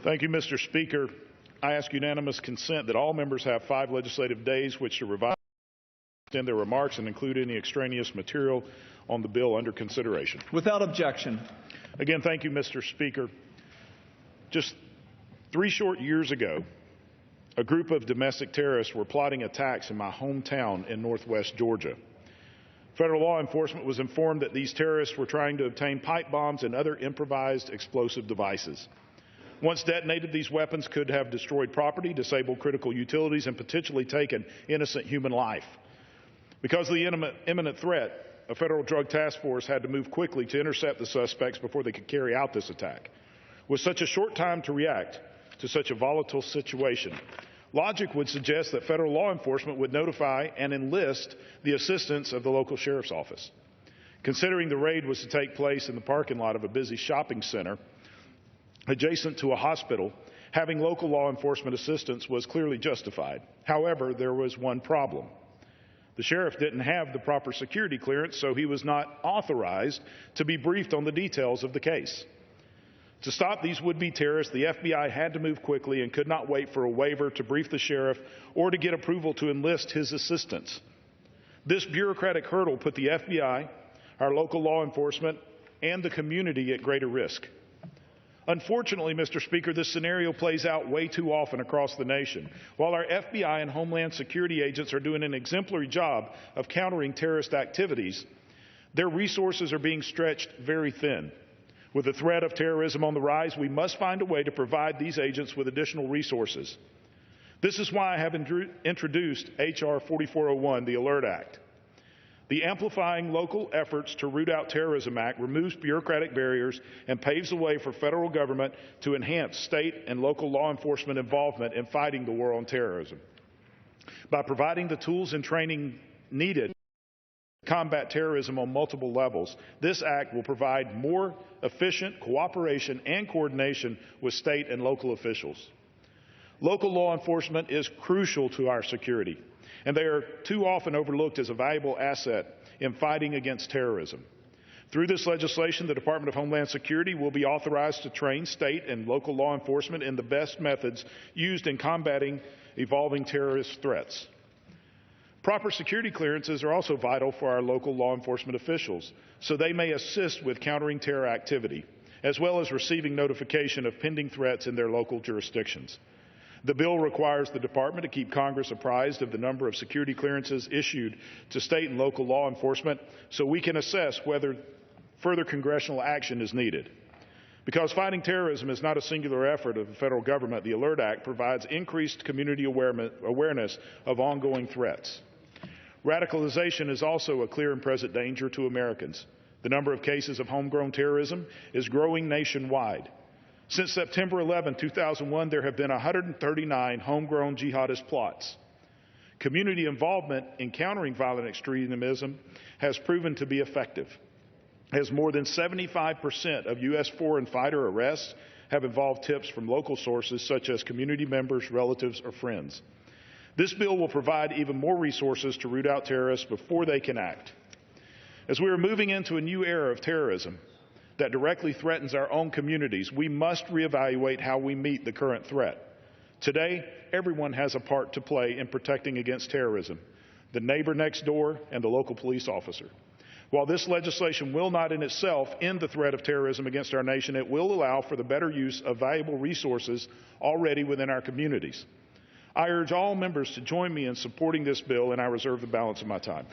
Thank you, Mr. Speaker. I ask unanimous consent that all members have 5 legislative days which to revise, extend their remarks, and include any extraneous material on the bill under consideration. Without objection. Again, thank you, Mr. Speaker. Just 3 short years ago, a group of domestic terrorists were plotting attacks in my hometown in northwest Georgia. Federal law enforcement was informed that these terrorists were trying to obtain pipe bombs and other improvised explosive devices. Once detonated, these weapons could have destroyed property, disabled critical utilities, and potentially taken innocent human life. Because of the imminent threat, a federal drug task force had to move quickly to intercept the suspects before they could carry out this attack. With such a short time to react to such a volatile situation, logic would suggest that federal law enforcement would notify and enlist the assistance of the local sheriff's office. Considering the raid was to take place in the parking lot of a busy shopping center adjacent to a hospital, having local law enforcement assistance was clearly justified. However, there was one problem. The sheriff didn't have the proper security clearance, so he was not authorized to be briefed on the details of the case. To stop these would-be terrorists, the FBI had to move quickly and could not wait for a waiver to brief the sheriff or to get approval to enlist his assistance. This bureaucratic hurdle put the FBI, our local law enforcement, and the community at greater risk. Unfortunately, Mr. Speaker, this scenario plays out way too often across the nation. While our FBI and Homeland Security agents are doing an exemplary job of countering terrorist activities, their resources are being stretched very thin. With the threat of terrorism on the rise, we must find a way to provide these agents with additional resources. This is why I have introduced H.R. 4401, the ALERT Act. The Amplifying Local Efforts to Root Out Terrorism Act removes bureaucratic barriers and paves the way for federal government to enhance state and local law enforcement involvement in fighting the war on terrorism. By providing the tools and training needed to combat terrorism on multiple levels, this act will provide more efficient cooperation and coordination with state and local officials. Local law enforcement is crucial to our security, and they are too often overlooked as a valuable asset in fighting against terrorism. Through this legislation, the Department of Homeland Security will be authorized to train state and local law enforcement in the best methods used in combating evolving terrorist threats. Proper security clearances are also vital for our local law enforcement officials, so they may assist with countering terror activity, as well as receiving notification of pending threats in their local jurisdictions. The bill requires the department to keep Congress apprised of the number of security clearances issued to state and local law enforcement so we can assess whether further congressional action is needed. Because fighting terrorism is not a singular effort of the federal government, the ALERT Act provides increased community awareness of ongoing threats. Radicalization is also a clear and present danger to Americans. The number of cases of homegrown terrorism is growing nationwide. Since September 11, 2001, there have been 139 homegrown jihadist plots. Community involvement in countering violent extremism has proven to be effective, as more than 75% of U.S. foreign fighter arrests have involved tips from local sources such as community members, relatives, or friends. This bill will provide even more resources to root out terrorists before they can act. As we are moving into a new era of terrorism that directly threatens our own communities, we must reevaluate how we meet the current threat. Today, everyone has a part to play in protecting against terrorism: the neighbor next door and the local police officer. While this legislation will not in itself end the threat of terrorism against our nation, it will allow for the better use of valuable resources already within our communities. I urge all members to join me in supporting this bill, and I reserve the balance of my time.